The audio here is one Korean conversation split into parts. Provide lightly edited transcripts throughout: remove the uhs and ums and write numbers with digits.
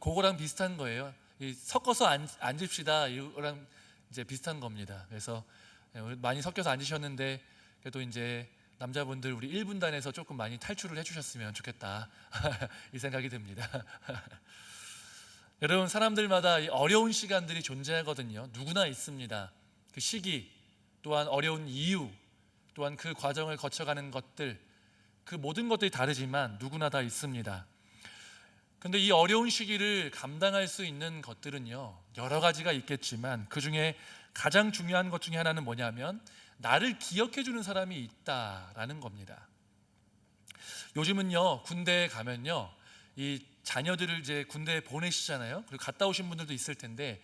그거랑 비슷한 거예요. 섞어서 앉읍시다 이거랑 이제 비슷한 겁니다. 그래서 많이 섞여서 앉으셨는데 그래도 이제 남자분들 우리 1분단에서 조금 많이 탈출을 해주셨으면 좋겠다 이 생각이 듭니다. 여러분, 사람들마다 이 어려운 시간들이 존재하거든요. 누구나 있습니다. 그 시기, 또한 어려운 이유, 또한 그 과정을 거쳐가는 것들, 그 모든 것들이 다르지만 누구나 다 있습니다. 그런데 이 어려운 시기를 감당할 수 있는 것들은요, 여러 가지가 있겠지만 그 중에 가장 중요한 것 중에 하나는 뭐냐면 나를 기억해 주는 사람이 있다라는 겁니다. 요즘은요, 군대에 가면요, 이 자녀들을 이제 군대에 보내시잖아요. 그리고 갔다 오신 분들도 있을 텐데,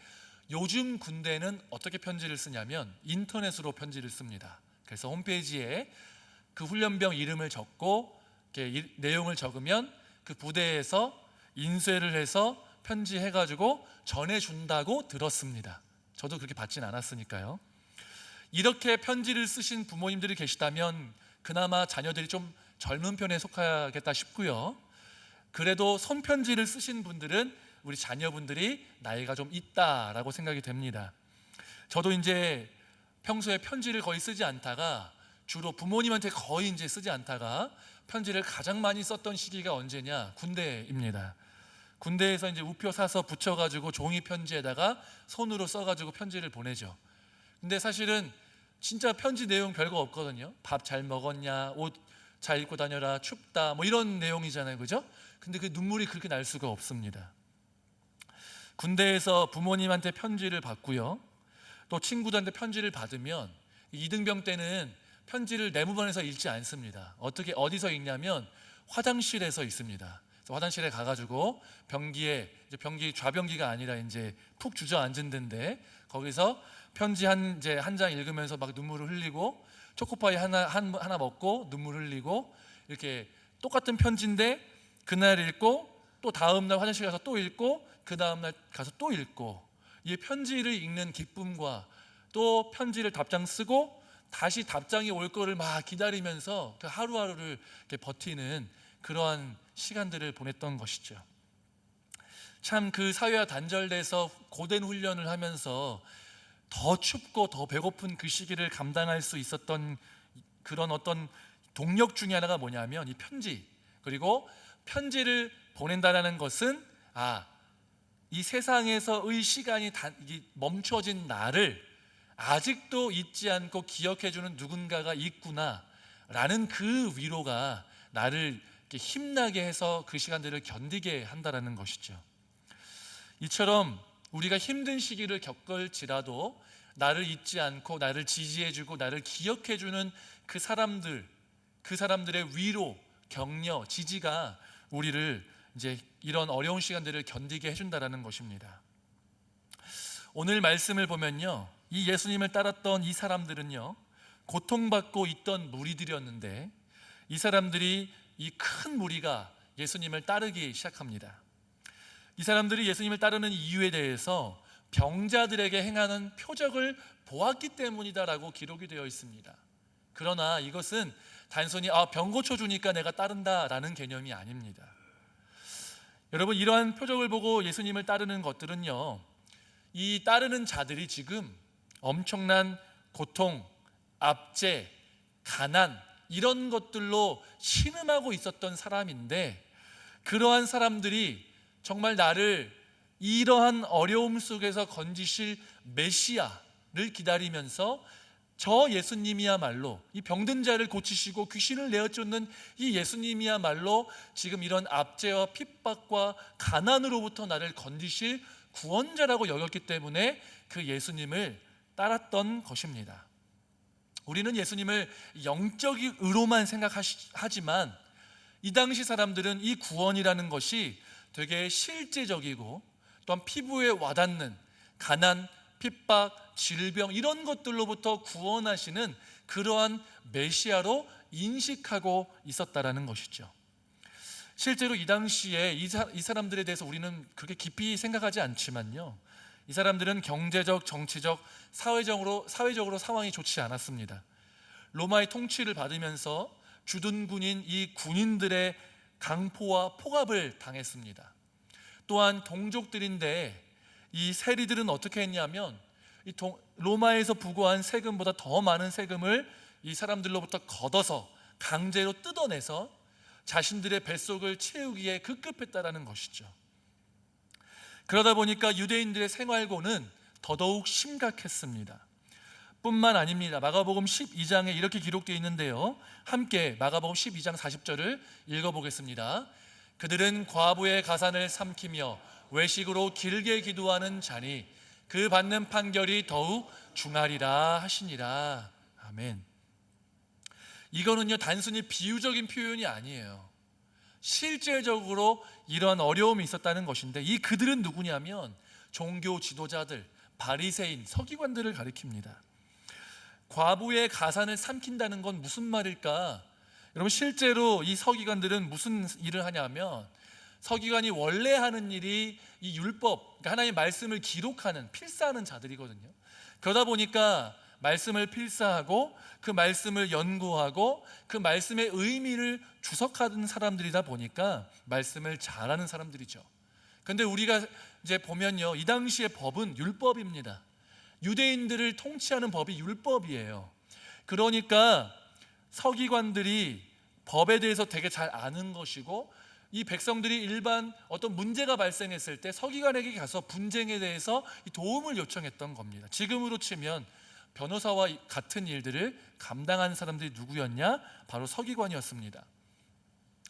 요즘 군대는 어떻게 편지를 쓰냐면 인터넷으로 편지를 씁니다. 그래서 홈페이지에 그 훈련병 이름을 적고 이렇게 내용을 적으면 그 부대에서 인쇄를 해서 편지해가지고 전해준다고 들었습니다. 저도 그렇게 받진 않았으니까요. 이렇게 편지를 쓰신 부모님들이 계시다면 그나마 자녀들이 좀 젊은 편에 속하겠다 싶고요. 그래도 손편지를 쓰신 분들은 우리 자녀분들이 나이가 좀 있다라고 생각이 됩니다. 저도 이제 평소에 편지를 거의 쓰지 않다가 주로 부모님한테 거의 이제 쓰지 않다가 편지를 가장 많이 썼던 시기가 언제냐? 군대입니다. 군대에서 이제 우표 사서 붙여가지고 종이 편지에다가 손으로 써가지고 편지를 보내죠. 근데 사실은 진짜 편지 내용 별거 없거든요. 밥 잘 먹었냐, 옷 잘 입고 다녀라, 춥다, 뭐 이런 내용이잖아요, 그죠? 근데 그 눈물이 그렇게 날 수가 없습니다. 군대에서 부모님한테 편지를 받고요, 또 친구들한테 편지를 받으면 이등병 때는 편지를 내무반에서 읽지 않습니다. 어디서 읽냐면 화장실에서 읽습니다. 그래서 화장실에 가가지고 병기에, 이제 병기 좌병기가 아니라 이제 푹 주저앉은 데인데 거기서 편지 한 장 읽으면서 막 눈물을 흘리고, 초코파이 하나 먹고 눈물 흘리고, 이렇게 똑같은 편지인데 그날 읽고 또 다음 날 화장실 가서 또 읽고 그 다음 날 가서 또 읽고, 이 편지를 읽는 기쁨과 또 편지를 답장 쓰고 다시 답장이 올 거를 막 기다리면서 그 하루하루를 이렇게 버티는 그러한 시간들을 보냈던 것이죠. 참 그 사회와 단절돼서 고된 훈련을 하면서 더 춥고 더 배고픈 그 시기를 감당할 수 있었던 그런 어떤 동력 중에 하나가 뭐냐면 이 편지, 그리고 편지를 보낸다는 것은 이 세상에서의 시간이 멈춰진 나를 아직도 잊지 않고 기억해주는 누군가가 있구나 라는 그 위로가 나를 힘나게 해서 그 시간들을 견디게 한다는 것이죠. 이처럼 우리가 힘든 시기를 겪을지라도 나를 잊지 않고 나를 지지해주고 나를 기억해주는 그 사람들의 위로, 격려, 지지가 우리를 이제 이런 어려운 시간들을 견디게 해준다는 것입니다. 오늘 말씀을 보면요, 이 예수님을 따랐던 이 사람들은요, 고통받고 있던 무리들이었는데 이 사람들이, 이 큰 무리가 예수님을 따르기 시작합니다. 이 사람들이 예수님을 따르는 이유에 대해서 병자들에게 행하는 표적을 보았기 때문이다라고 기록이 되어 있습니다. 그러나 이것은 단순히 병 고쳐주니까 내가 따른다라는 개념이 아닙니다. 여러분, 이러한 표적을 보고 예수님을 따르는 것들은요, 이 따르는 자들이 지금 엄청난 고통, 압제, 가난 이런 것들로 신음하고 있었던 사람인데, 그러한 사람들이 정말 나를 이러한 어려움 속에서 건지실 메시아를 기다리면서 저 예수님이야말로, 이 병든 자를 고치시고 귀신을 내어쫓는 이 예수님이야말로 지금 이런 압제와 핍박과 가난으로부터 나를 건지실 구원자라고 여겼기 때문에 그 예수님을 따랐던 것입니다. 우리는 예수님을 영적으로만 생각하지만 이 당시 사람들은 이 구원이라는 것이 되게 실제적이고 또한 피부에 와닿는 가난, 핍박, 질병 이런 것들로부터 구원하시는 그러한 메시아로 인식하고 있었다라는 것이죠. 실제로 이 당시에 이 사람들에 대해서 우리는 그렇게 깊이 생각하지 않지만요, 이 사람들은 경제적, 정치적, 사회적으로 상황이 좋지 않았습니다. 로마의 통치를 받으면서 주둔군인 이 군인들의 강포와 폭압을 당했습니다. 또한 동족들인데 이 세리들은 어떻게 했냐면 로마에서 부과한 세금보다 더 많은 세금을 이 사람들로부터 걷어서 강제로 뜯어내서 자신들의 뱃속을 채우기에 급급했다라는 것이죠. 그러다 보니까 유대인들의 생활고는 더더욱 심각했습니다. 뿐만 아닙니다. 마가복음 12장에 이렇게 기록되어 있는데요, 함께 마가복음 12장 40절을 읽어보겠습니다. 그들은 과부의 가산을 삼키며 외식으로 길게 기도하는 자니 그 받는 판결이 더욱 중하리라 하시니라. 아멘. 이거는요, 단순히 비유적인 표현이 아니에요. 실제적으로 이러한 어려움이 있었다는 것인데, 이 그들은 누구냐면 종교 지도자들, 바리새인, 서기관들을 가리킵니다. 과부의 가산을 삼킨다는 건 무슨 말일까? 여러분, 실제로 이 서기관들은 무슨 일을 하냐면, 서기관이 원래 하는 일이 이 율법, 그러니까 하나님의 말씀을 기록하는, 필사하는 자들이거든요. 그러다 보니까 말씀을 필사하고 그 말씀을 연구하고 그 말씀의 의미를 주석하는 사람들이다 보니까 말씀을 잘하는 사람들이죠. 그런데 우리가 이제 보면요, 이 당시의 법은 율법입니다. 유대인들을 통치하는 법이 율법이에요. 그러니까 서기관들이 법에 대해서 되게 잘 아는 것이고, 이 백성들이 일반 어떤 문제가 발생했을 때 서기관에게 가서 분쟁에 대해서 도움을 요청했던 겁니다. 지금으로 치면 변호사와 같은 일들을 감당하는 사람들이 누구였냐? 바로 서기관이었습니다.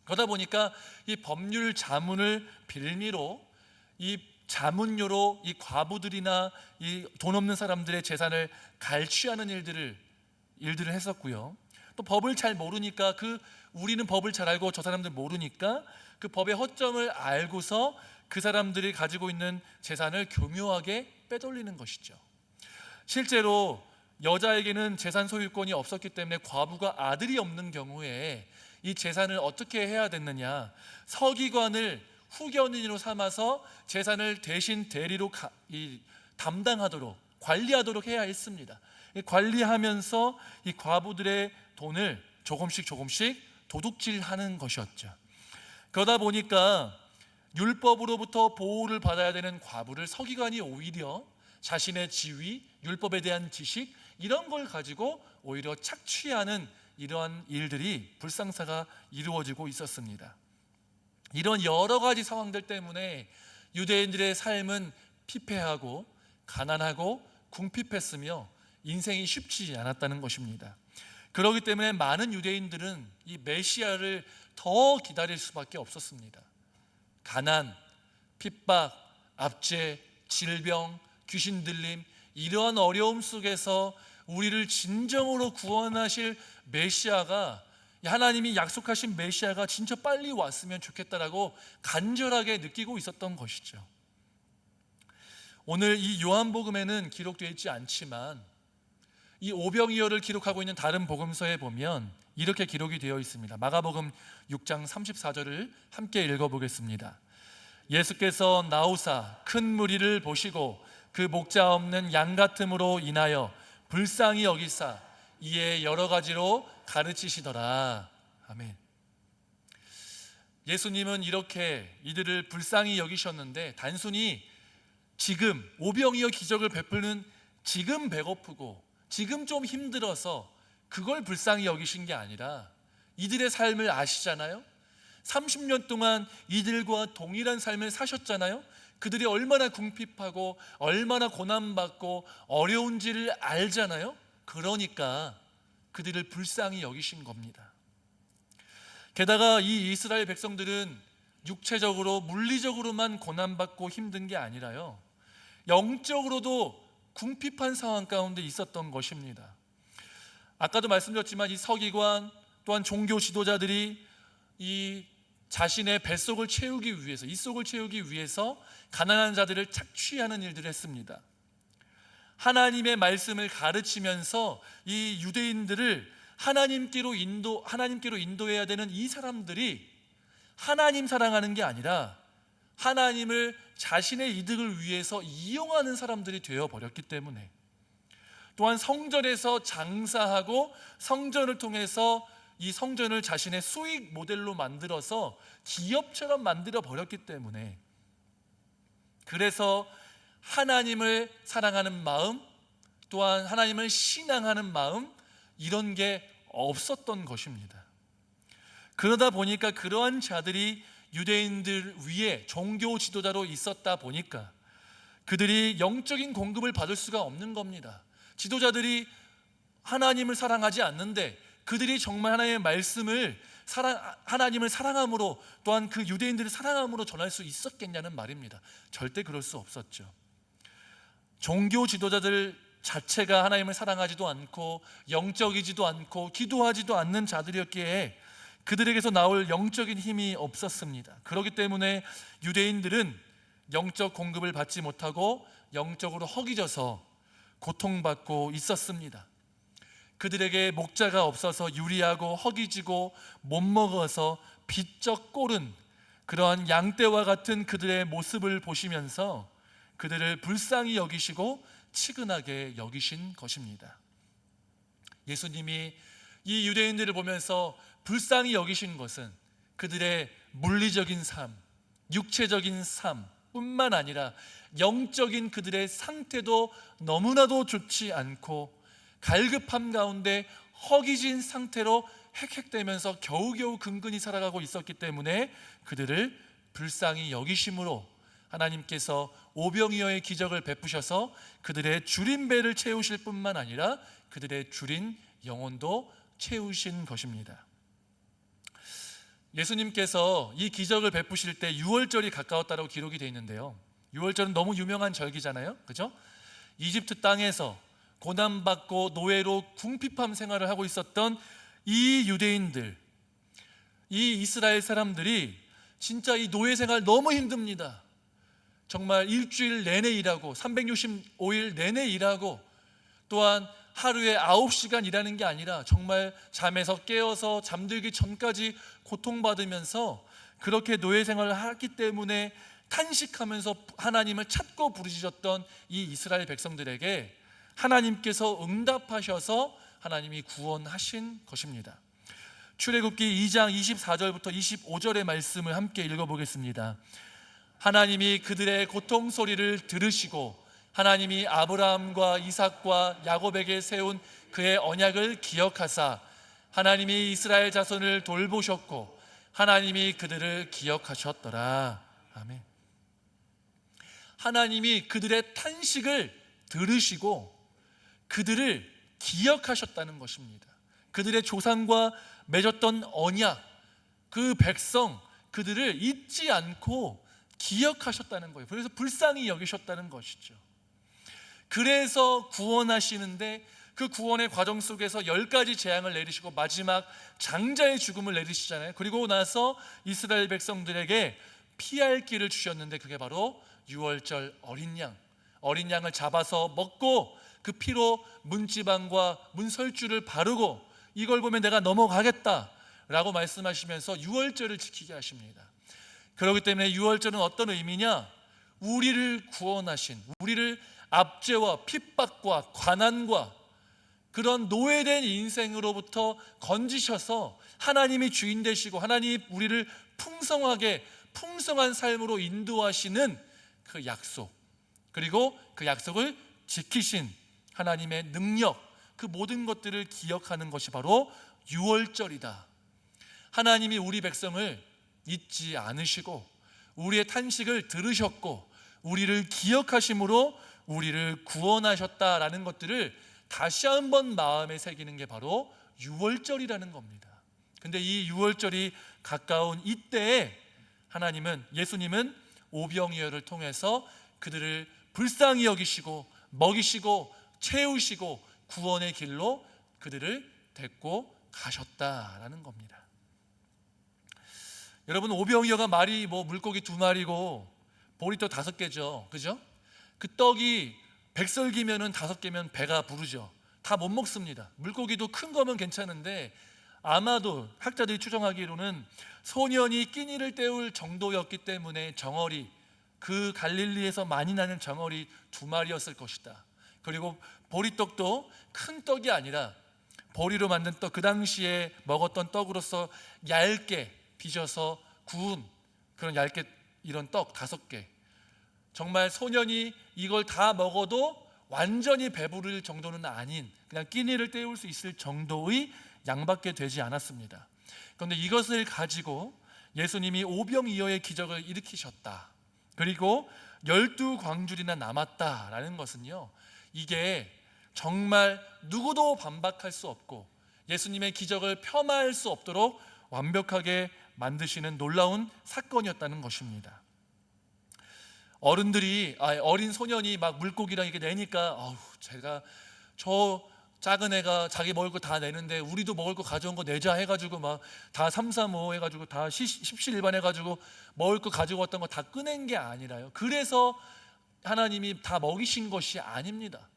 그러다 보니까 이 법률 자문을 빌미로, 이 자문료로 이 과부들이나 이 돈 없는 사람들의 재산을 갈취하는 일들을 했었고요. 또 법을 잘 모르니까, 우리는 법을 잘 알고 저 사람들 모르니까 그 법의 허점을 알고서 그 사람들이 가지고 있는 재산을 교묘하게 빼돌리는 것이죠. 실제로 여자에게는 재산 소유권이 없었기 때문에 과부가 아들이 없는 경우에 이 재산을 어떻게 해야 됐느냐, 서기관을 후견인으로 삼아서 재산을 대신 대리로 담당하도록, 관리하도록 해야 했습니다. 관리하면서 이 과부들의 돈을 조금씩 도둑질하는 것이었죠. 그러다 보니까 율법으로부터 보호를 받아야 되는 과부를 서기관이 오히려 자신의 지위, 율법에 대한 지식, 이런 걸 가지고 오히려 착취하는 이러한 일들이, 불상사가 이루어지고 있었습니다. 이런 여러 가지 상황들 때문에 유대인들의 삶은 피폐하고 가난하고 궁핍했으며 인생이 쉽지 않았다는 것입니다. 그렇기 때문에 많은 유대인들은 이 메시아를 더 기다릴 수밖에 없었습니다. 가난, 핍박, 압제, 질병, 귀신 들림, 이러한 어려움 속에서 우리를 진정으로 구원하실 메시아가, 하나님이 약속하신 메시아가 진짜 빨리 왔으면 좋겠다라고 간절하게 느끼고 있었던 것이죠. 오늘 이 요한복음에는 기록되어 있지 않지만 이 오병이어를 기록하고 있는 다른 복음서에 보면 이렇게 기록이 되어 있습니다. 마가복음 6장 34절을 함께 읽어보겠습니다. 예수께서 나오사 큰 무리를 보시고 그 목자 없는 양 같음으로 인하여 불쌍히 여기사 이에 여러 가지로 가르치시더라. 아멘. 예수님은 이렇게 이들을 불쌍히 여기셨는데, 단순히 지금 오병이어 기적을 베푸는 지금 배고프고 지금 좀 힘들어서 그걸 불쌍히 여기신 게 아니라, 이들의 삶을 아시잖아요. 30년 동안 이들과 동일한 삶을 사셨잖아요. 그들이 얼마나 궁핍하고 얼마나 고난받고 어려운지를 알잖아요. 그러니까 그들을 불쌍히 여기신 겁니다. 게다가 이 이스라엘 백성들은 육체적으로, 물리적으로만 고난받고 힘든 게 아니라요, 영적으로도 궁핍한 상황 가운데 있었던 것입니다. 아까도 말씀드렸지만 이 서기관 또한 종교 지도자들이 이 자신의 뱃속을 채우기 위해서, 이속을 채우기 위해서 가난한 자들을 착취하는 일들을 했습니다. 하나님의 말씀을 가르치면서 이 유대인들을 하나님께로 인도해야 되는 이 사람들이 하나님 사랑하는 게 아니라 하나님을 자신의 이득을 위해서 이용하는 사람들이 되어버렸기 때문에, 또한 성전에서 장사하고 성전을 통해서 이 성전을 자신의 수익 모델로 만들어서 기업처럼 만들어 버렸기 때문에 그래서 하나님을 사랑하는 마음, 또한 하나님을 신앙하는 마음, 이런 게 없었던 것입니다. 그러다 보니까 그러한 자들이 유대인들 위에 종교 지도자로 있었다 보니까 그들이 영적인 공급을 받을 수가 없는 겁니다. 지도자들이 하나님을 사랑하지 않는데 그들이 정말 하나님의 말씀을 하나님을 사랑함으로, 또한 그 유대인들을 사랑함으로 전할 수 있었겠냐는 말입니다. 절대 그럴 수 없었죠. 종교 지도자들 자체가 하나님을 사랑하지도 않고 영적이지도 않고 기도하지도 않는 자들이었기에 그들에게서 나올 영적인 힘이 없었습니다. 그렇기 때문에 유대인들은 영적 공급을 받지 못하고 영적으로 허기져서 고통받고 있었습니다. 그들에게 목자가 없어서 유리하고 허기지고 못 먹어서 비쩍 꼴은 그러한 양떼와 같은 그들의 모습을 보시면서 그들을 불쌍히 여기시고 치근하게 여기신 것입니다. 예수님이 이 유대인들을 보면서 불쌍히 여기신 것은 그들의 물리적인 삶, 육체적인 삶 뿐만 아니라 영적인 그들의 상태도 너무나도 좋지 않고 갈급함 가운데 허기진 상태로 헥헥대면서 겨우겨우 근근히 살아가고 있었기 때문에 그들을 불쌍히 여기심으로 하나님께서 오병이어의 기적을 베푸셔서 그들의 줄인 배를 채우실 뿐만 아니라 그들의 줄인 영혼도 채우신 것입니다. 예수님께서 이 기적을 베푸실 때 유월절이 가까웠다고 기록이 되어 있는데요, 유월절은 너무 유명한 절기잖아요, 그죠? 이집트 땅에서 고난받고 노예로 궁핍함 생활을 하고 있었던 이 유대인들, 이 이스라엘 사람들이 진짜 이 노예 생활 너무 힘듭니다. 정말 일주일 내내 일하고 365일 내내 일하고, 또한 하루에 9시간 일하는 게 아니라 정말 잠에서 깨어서 잠들기 전까지 고통받으면서 그렇게 노예 생활을 하기 때문에 탄식하면서 하나님을 찾고 부르짖었던 이 이스라엘 백성들에게 하나님께서 응답하셔서 하나님이 구원하신 것입니다. 출애굽기 2장 24절부터 25절의 말씀을 함께 읽어보겠습니다. 하나님이 그들의 고통 소리를 들으시고 하나님이 아브라함과 이삭과 야곱에게 세운 그의 언약을 기억하사 하나님이 이스라엘 자손을 돌보셨고 하나님이 그들을 기억하셨더라. 아멘. 하나님이 그들의 탄식을 들으시고 그들을 기억하셨다는 것입니다. 그들의 조상과 맺었던 언약, 그 백성, 그들을 잊지 않고 기억하셨다는 거예요. 그래서 불쌍히 여기셨다는 것이죠. 그래서 구원하시는데 그 구원의 과정 속에서 10가지 재앙을 내리시고 마지막 장자의 죽음을 내리시잖아요. 그리고 나서 이스라엘 백성들에게 피할 길을 주셨는데 그게 바로 유월절 어린 양을 잡아서 먹고 그 피로 문지방과 문설주를 바르고 이걸 보면 내가 넘어가겠다라고 말씀하시면서 유월절을 지키게 하십니다. 그렇기 때문에 유월절은 어떤 의미냐? 우리를 구원하신, 우리를 압제와 핍박과 관한과 그런 노예된 인생으로부터 건지셔서 하나님이 주인 되시고 하나님이 우리를 풍성한 삶으로 인도하시는 그 약속, 그리고 그 약속을 지키신 하나님의 능력, 그 모든 것들을 기억하는 것이 바로 유월절이다. 하나님이 우리 백성을 잊지 않으시고 우리의 탄식을 들으셨고 우리를 기억하심으로 우리를 구원하셨다라는 것들을 다시 한번 마음에 새기는 게 바로 유월절이라는 겁니다. 근데 이 유월절이 가까운 이때에 예수님은 오병이어를 통해서 그들을 불쌍히 여기시고 먹이시고 채우시고 구원의 길로 그들을 데리고 가셨다라는 겁니다. 여러분, 오병이어가 말이 물고기 2마리고 보리떡 5개죠, 그죠? 그 떡이 100설기면은 5개면 배가 부르죠. 다 못 먹습니다. 물고기도 큰 거면 괜찮은데 아마도 학자들이 추정하기로는 소년이 끼니를 때울 정도였기 때문에 정어리, 그 갈릴리에서 많이 나는 정어리 2마리였을 것이다. 그리고 보리떡도 큰 떡이 아니라 보리로 만든 떡, 그 당시에 먹었던 떡으로서 얇게 빚어서 구운 그런 얇게 이런 떡 5개, 정말 소년이 이걸 다 먹어도 완전히 배부를 정도는 아닌, 그냥 끼니를 때울 수 있을 정도의 양밖에 되지 않았습니다. 그런데 이것을 가지고 예수님이 오병이어의 기적을 일으키셨다, 그리고 12광줄이나 남았다라는 것은요, 이게 정말 누구도 반박할 수 없고 예수님의 기적을 폄하할 수 없도록 완벽하게 만드시는 놀라운 사건이었다는 것입니다. 어린 소년이 막 물고기랑 이렇게 내니까, 제가 저 작은 애가 자기 먹을 거 다 내는데 우리도 먹을 거 가져온 거 내자 해가지고 막 다 삼삼오오 해가지고 다 십시일반 해가지고 먹을 거 가지고 왔던 거 다 꺼낸 게 아니라요, 그래서 하나님이 다 먹이신 것이 아닙니다.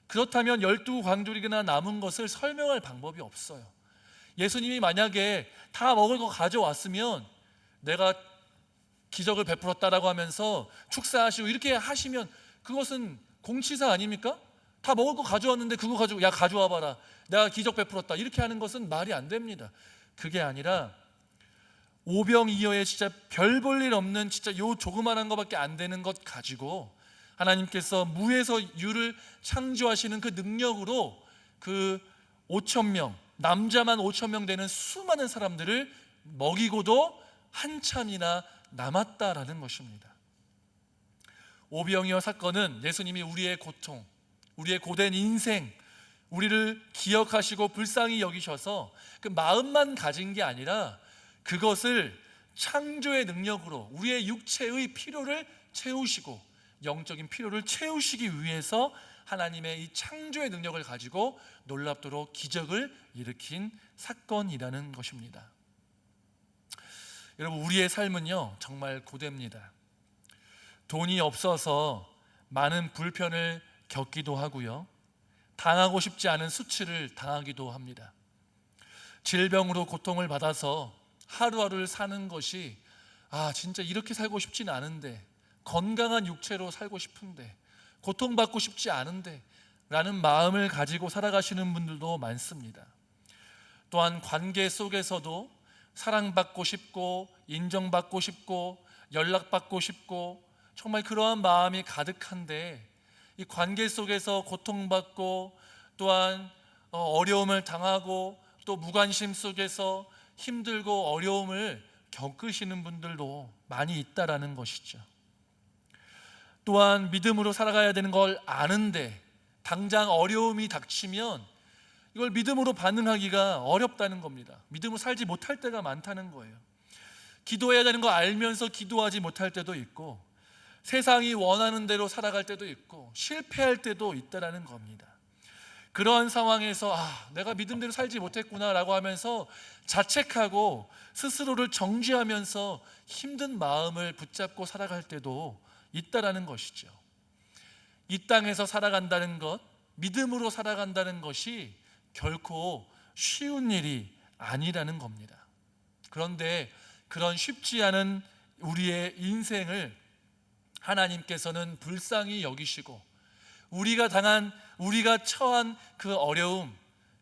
그렇다면 12광줄이나 남은 것을 설명할 방법이 없어요. 예수님이 만약에 다 먹을 거 가져왔으면, 내가 기적을 베풀었다라고 하면서 축사하시고 이렇게 하시면 그것은 공치사 아닙니까? 다 먹을 거 가져왔는데 그거 가지고 야 가져와 봐라, 내가 기적 베풀었다, 이렇게 하는 것은 말이 안 됩니다. 그게 아니라 오병이어의 진짜 별 볼 일 없는 진짜 요 조그만한 것밖에 안 되는 것 가지고 하나님께서 무에서 유를 창조하시는 그 능력으로 그 5,000명, 남자만 5,000명 되는 수많은 사람들을 먹이고도 한참이나 남았다라는 것입니다. 오병이어 사건은 예수님이 우리의 고통, 우리의 고된 인생, 우리를 기억하시고 불쌍히 여기셔서 그 마음만 가진 게 아니라 그것을 창조의 능력으로 우리의 육체의 필요를 채우시고 영적인 필요를 채우시기 위해서 하나님의 이 창조의 능력을 가지고 놀랍도록 기적을 일으킨 사건이라는 것입니다. 여러분, 우리의 삶은요 정말 고됩니다. 돈이 없어서 많은 불편을 겪기도 하고요, 당하고 싶지 않은 수치를 당하기도 합니다. 질병으로 고통을 받아서 하루하루를 사는 것이 진짜 이렇게 살고 싶지는 않은데, 건강한 육체로 살고 싶은데, 고통받고 싶지 않은데 라는 마음을 가지고 살아가시는 분들도 많습니다. 또한 관계 속에서도 사랑받고 싶고 인정받고 싶고 연락받고 싶고 정말 그러한 마음이 가득한데, 이 관계 속에서 고통받고 또한 어려움을 당하고 또 무관심 속에서 힘들고 어려움을 겪으시는 분들도 많이 있다라는 것이죠. 또한 믿음으로 살아가야 되는 걸 아는데 당장 어려움이 닥치면 이걸 믿음으로 반응하기가 어렵다는 겁니다. 믿음으로 살지 못할 때가 많다는 거예요. 기도해야 되는 거 알면서 기도하지 못할 때도 있고, 세상이 원하는 대로 살아갈 때도 있고, 실패할 때도 있다라는 겁니다. 그런 상황에서 내가 믿음대로 살지 못했구나 라고 하면서 자책하고 스스로를 정죄하면서 힘든 마음을 붙잡고 살아갈 때도 있다라는 것이죠. 이 땅에서 살아간다는 것, 믿음으로 살아간다는 것이 결코 쉬운 일이 아니라는 겁니다. 그런데 그런 쉽지 않은 우리의 인생을 하나님께서는 불쌍히 여기시고, 우리가 처한 그 어려움,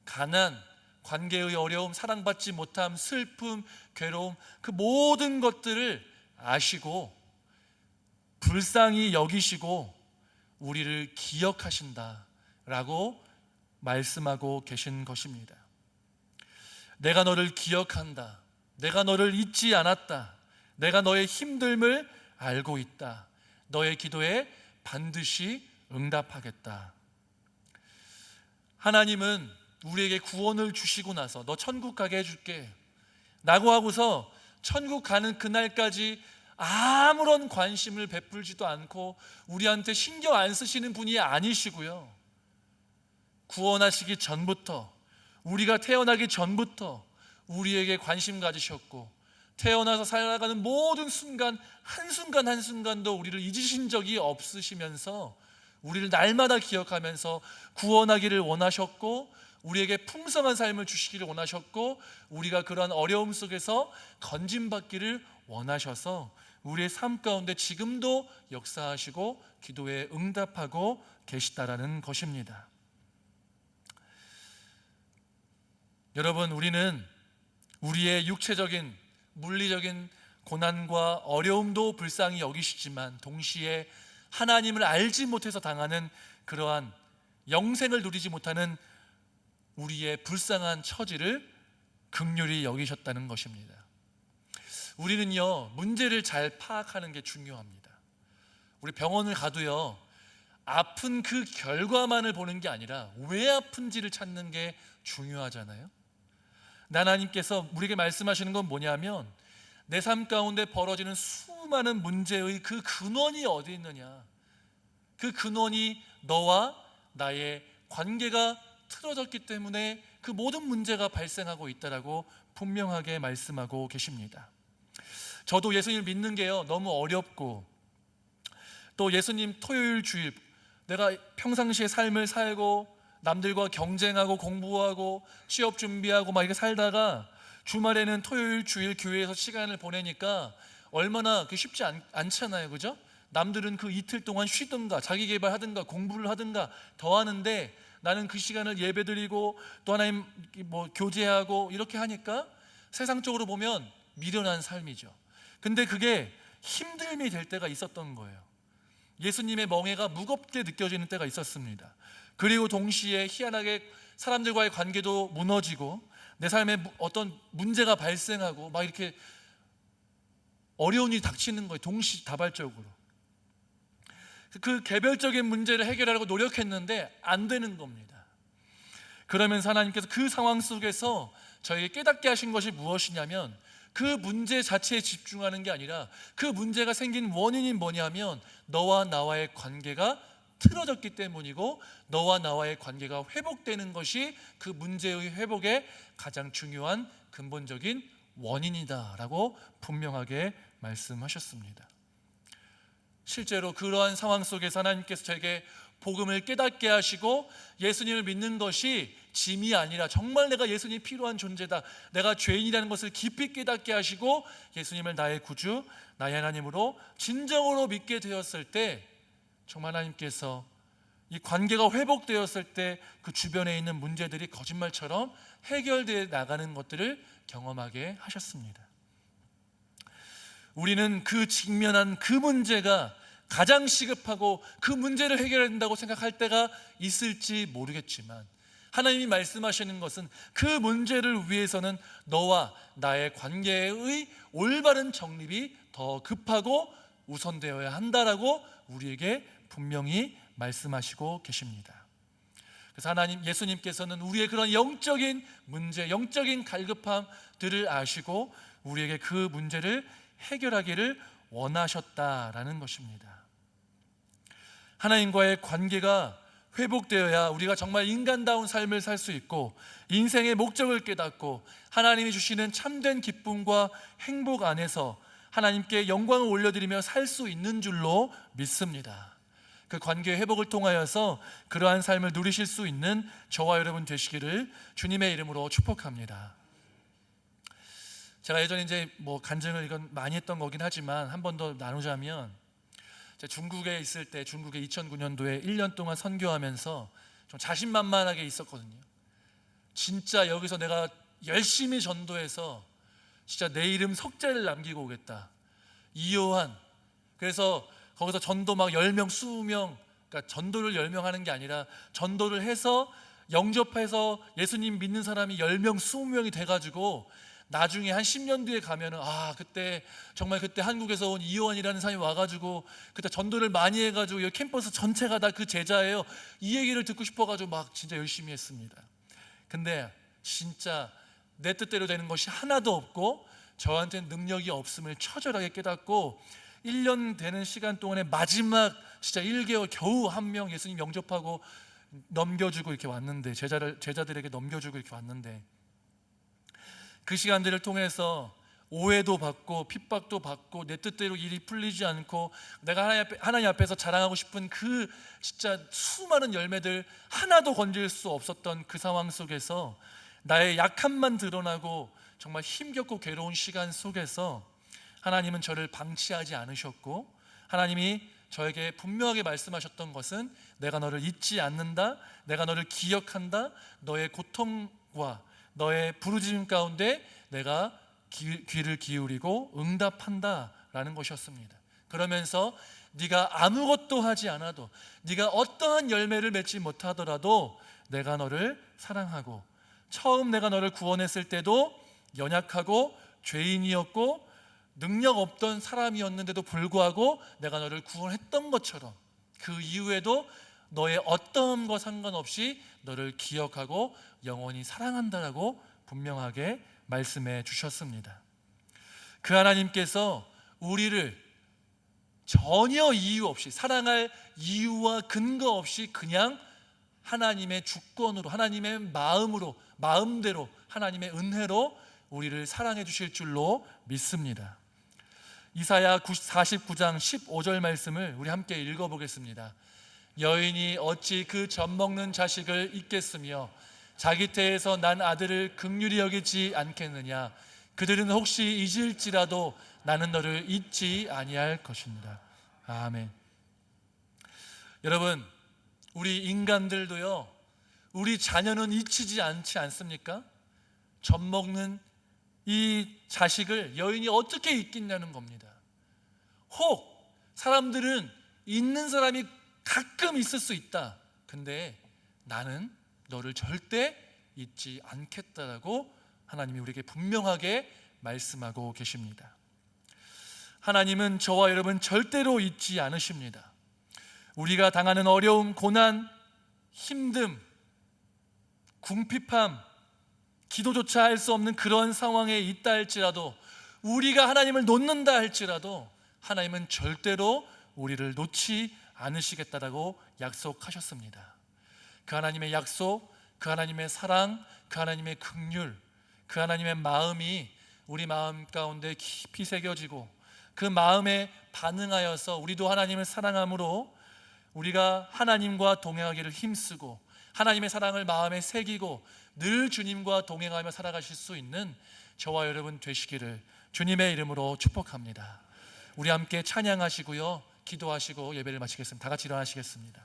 가난, 관계의 어려움, 사랑받지 못함, 슬픔, 괴로움, 그 모든 것들을 아시고 불쌍히 여기시고 우리를 기억하신다라고 말씀하고 계신 것입니다. 내가 너를 기억한다, 내가 너를 잊지 않았다, 내가 너의 힘듦을 알고 있다, 너의 기도에 반드시 응답하겠다. 하나님은 우리에게 구원을 주시고 나서 너 천국 가게 해줄게 라고 하고서 천국 가는 그날까지 아무런 관심을 베풀지도 않고 우리한테 신경 안 쓰시는 분이 아니시고요, 구원하시기 전부터, 우리가 태어나기 전부터 우리에게 관심 가지셨고, 태어나서 살아가는 모든 순간 한순간 한순간도 우리를 잊으신 적이 없으시면서 우리를 날마다 기억하면서 구원하기를 원하셨고, 우리에게 풍성한 삶을 주시기를 원하셨고, 우리가 그러한 어려움 속에서 건짐받기를 원하셔서 우리의 삶 가운데 지금도 역사하시고 기도에 응답하고 계시다라는 것입니다. 여러분, 우리는 우리의 육체적인 물리적인 고난과 어려움도 불쌍히 여기시지만 동시에 하나님을 알지 못해서 당하는 그러한 영생을 누리지 못하는 우리의 불쌍한 처지를 긍휼히 여기셨다는 것입니다. 우리는요, 문제를 잘 파악하는 게 중요합니다. 우리 병원을 가도요, 아픈 그 결과만을 보는 게 아니라 왜 아픈지를 찾는 게 중요하잖아요. 하나님께서 우리에게 말씀하시는 건 뭐냐면, 내 삶 가운데 벌어지는 수많은 문제의 그 근원이 어디 있느냐, 그 근원이 너와 나의 관계가 틀어졌기 때문에 그 모든 문제가 발생하고 있다라고 분명하게 말씀하고 계십니다. 저도 예수님을 믿는 게요, 너무 어렵고, 또 예수님 토요일 주일, 내가 평상시에 삶을 살고 남들과 경쟁하고 공부하고 취업 준비하고 막 이렇게 살다가 주말에는 토요일 주일 교회에서 시간을 보내니까 얼마나 쉽지 않잖아요, 그죠? 남들은 그 이틀 동안 쉬든가 자기 개발하든가 공부를 하든가 더 하는데, 나는 그 시간을 예배드리고 또 하나님 교제하고 이렇게 하니까 세상적으로 보면 미련한 삶이죠. 근데 그게 힘듦이 될 때가 있었던 거예요. 예수님의 멍에가 무겁게 느껴지는 때가 있었습니다. 그리고 동시에 희한하게 사람들과의 관계도 무너지고 내 삶에 어떤 문제가 발생하고 막 이렇게 어려운 일이 닥치는 거예요. 동시다발적으로. 그 개별적인 문제를 해결하려고 노력했는데 안 되는 겁니다. 그러면서 하나님께서 그 상황 속에서 저에게 깨닫게 하신 것이 무엇이냐면, 그 문제 자체에 집중하는 게 아니라 그 문제가 생긴 원인이 뭐냐면 너와 나와의 관계가 틀어졌기 때문이고, 너와 나와의 관계가 회복되는 것이 그 문제의 회복의 가장 중요한 근본적인 원인이다라고 분명하게 말씀하셨습니다. 실제로 그러한 상황 속에서 하나님께서 저에게 복음을 깨닫게 하시고 예수님을 믿는 것이 짐이 아니라 정말 내가 예수님이 필요한 존재다, 내가 죄인이라는 것을 깊이 깨닫게 하시고 예수님을 나의 구주, 나의 하나님으로 진정으로 믿게 되었을 때, 정말 하나님께서 이 관계가 회복되었을 때 그 주변에 있는 문제들이 거짓말처럼 해결되어 나가는 것들을 경험하게 하셨습니다. 우리는 그 직면한 그 문제가 가장 시급하고 그 문제를 해결해야 된다고 생각할 때가 있을지 모르겠지만, 하나님이 말씀하시는 것은 그 문제를 위해서는 너와 나의 관계의 올바른 정립이 더 급하고 우선되어야 한다라고 우리에게 분명히 말씀하시고 계십니다. 그래서 예수님께서는 우리의 그런 영적인 문제, 영적인 갈급함들을 아시고 우리에게 그 문제를 해결하기를 원하셨다라는 것입니다. 하나님과의 관계가 회복되어야 우리가 정말 인간다운 삶을 살 수 있고, 인생의 목적을 깨닫고 하나님이 주시는 참된 기쁨과 행복 안에서 하나님께 영광을 올려드리며 살 수 있는 줄로 믿습니다. 그 관계 회복을 통하여서 그러한 삶을 누리실 수 있는 저와 여러분 되시기를 주님의 이름으로 축복합니다. 제가 예전에 이제 간증을 이건 많이 했던 거긴 하지만 한 번 더 나누자면, 제가 중국에 있을 때, 중국에 2009년도에 1년 동안 선교하면서 좀 자신만만하게 있었거든요. 진짜 여기서 내가 열심히 전도해서 진짜 내 이름 석자를 남기고 오겠다, 이요한. 그래서 거기서 전도 막 10명, 20명, 그러니까 전도를 10명 하는 게 아니라 전도를 해서 영접해서 예수님 믿는 사람이 10명, 20명이 돼가지고 나중에 한 10년 뒤에 가면은 그때 정말 그때 한국에서 온 이요한이라는 사람이 와가지고 그때 전도를 많이 해가지고 여기 캠퍼스 전체가 다 그 제자예요, 이 얘기를 듣고 싶어가지고 막 진짜 열심히 했습니다. 근데 진짜 내 뜻대로 되는 것이 하나도 없고 저한테는 능력이 없음을 처절하게 깨닫고, 1년 되는 시간 동안에 마지막 진짜 1개월 겨우 한 명 예수님 영접하고 넘겨주고 이렇게 왔는데, 제자들에게 넘겨주고 이렇게 왔는데, 그 시간들을 통해서 오해도 받고 핍박도 받고 내 뜻대로 일이 풀리지 않고 내가 하나님 앞에서 자랑하고 싶은 그 진짜 수많은 열매들 하나도 건질 수 없었던 그 상황 속에서 나의 약함만 드러나고 정말 힘겹고 괴로운 시간 속에서 하나님은 저를 방치하지 않으셨고, 하나님이 저에게 분명하게 말씀하셨던 것은 내가 너를 잊지 않는다, 내가 너를 기억한다, 너의 고통과 너의 부르짖음 가운데 내가 귀를 기울이고 응답한다 라는 것이었습니다. 그러면서 네가 아무것도 하지 않아도, 네가 어떠한 열매를 맺지 못하더라도 내가 너를 사랑하고, 처음 내가 너를 구원했을 때도 연약하고 죄인이었고 능력 없던 사람이었는데도 불구하고 내가 너를 구원했던 것처럼 그 이후에도 너의 어떠함과 상관없이 너를 기억하고 영원히 사랑한다라고 분명하게 말씀해 주셨습니다. 그 하나님께서 우리를 전혀 이유 없이, 사랑할 이유와 근거 없이 그냥 하나님의 주권으로, 하나님의 마음대로, 하나님의 은혜로 우리를 사랑해 주실 줄로 믿습니다. 이사야 49장 15절 말씀을 우리 함께 읽어보겠습니다. 여인이 어찌 그 젖먹는 자식을 잊겠으며 자기 태에서 난 아들을 긍휼히 여기지 않겠느냐. 그들은 혹시 잊을지라도 나는 너를 잊지 아니할 것입니다. 아멘. 여러분, 우리 인간들도요, 우리 자녀는 잊히지 않지 않습니까? 젖먹는 이 자식을 여인이 어떻게 잊겠냐는 겁니다. 혹 사람들은 잊는 사람이 가끔 있을 수 있다. 근데 나는 너를 절대 잊지 않겠다라고 하나님이 우리에게 분명하게 말씀하고 계십니다. 하나님은 저와 여러분 절대로 잊지 않으십니다. 우리가 당하는 어려움, 고난, 힘듦, 궁핍함, 기도조차 할 수 없는 그런 상황에 있다 할지라도, 우리가 하나님을 놓는다 할지라도 하나님은 절대로 우리를 놓지 않으시겠다라고 약속하셨습니다. 그 하나님의 약속, 그 하나님의 사랑, 그 하나님의 긍휼, 그 하나님의 마음이 우리 마음 가운데 깊이 새겨지고 그 마음에 반응하여서 우리도 하나님을 사랑함으로 우리가 하나님과 동행하기를 힘쓰고 하나님의 사랑을 마음에 새기고 늘 주님과 동행하며 살아가실 수 있는 저와 여러분 되시기를 주님의 이름으로 축복합니다. 우리 함께 찬양하시고요, 기도하시고 예배를 마치겠습니다. 다 같이 일어나시겠습니다.